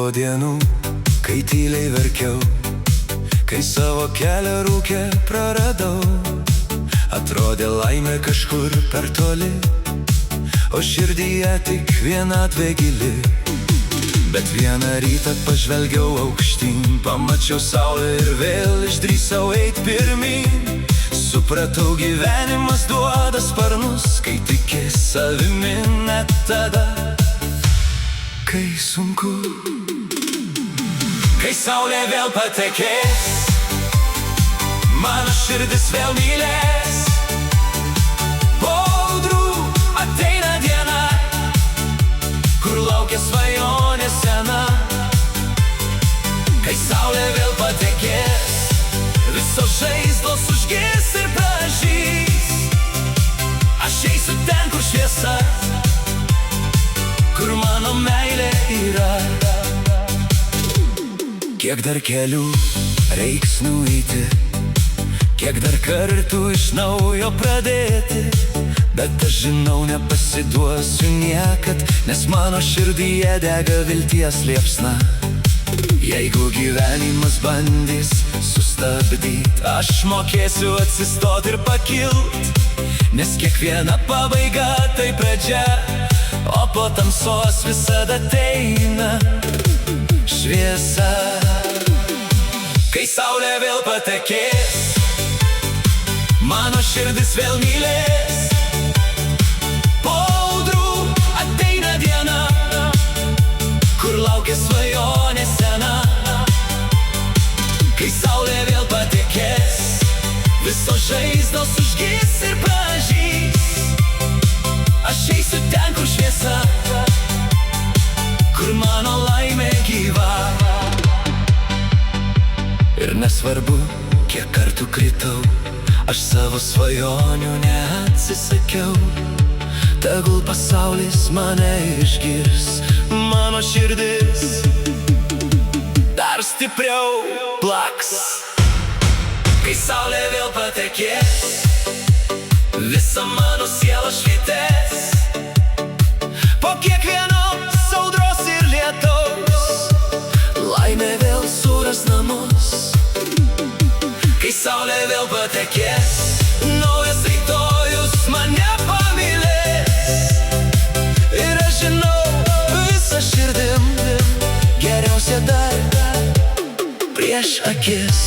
Buvo dienų, kai tyliai verkiau, kai savo kelią rūke praradau. Atrodė laimė kažkur per toli, o širdyje tik vienatvė gili. Bet vieną rytą pažvelgiau aukštyn, pamačiau saulę ir vėl išdrįsau eit pirmyn. Supratau, gyvenimas duoda sparnus, kai tiki savimi net tada, kai sunku. Kai saulė vėl patekės, mano širdis vėl mylės. Po audrų ateina diena, kur laukia svajonė sena. Kai saulė vėl patekės, visos žaizdos užgis ir pražys. Aš eisiu ten, kur šviesa, kur mano meilė yra. Kiek dar kelių reiks nueiti, kiek dar kartų iš naujo pradėti. Bet aš žinau, nepasiduosiu niekad, nes mano širdyje dega vilties liepsna. Jeigu gyvenimas bandys sustabdyt, aš mokėsiu atsistot ir pakilt. Nes kiekviena pabaiga tai pradžia, o po tamsos visada ateina šviesa. Kai saulė vėl patekės, mano širdis vėl mylės. Po audrų ateina diena, kur laukia svajonė sena. Kai saulė vėl patekės, visos žaizdos užgis ir pražys. Aš eisiu ten, kur šviesa, kur mano laimė gyva. Ir nesvarbu, kiek kartų kritau, aš savo svajonių neatsisakiau. Tegul pasaulis mane išgirs, mano širdis dar stipriau plaks. Kai saulė vėl patekės, visa mano siela švytės. Po kiekvienos audros ir lietaus, laimė vėl suras namus. Kai saulė vėl patekės, naujas rytojus mane pamylės. Ir aš žinau visą širdim, geriausia dar prieš akis.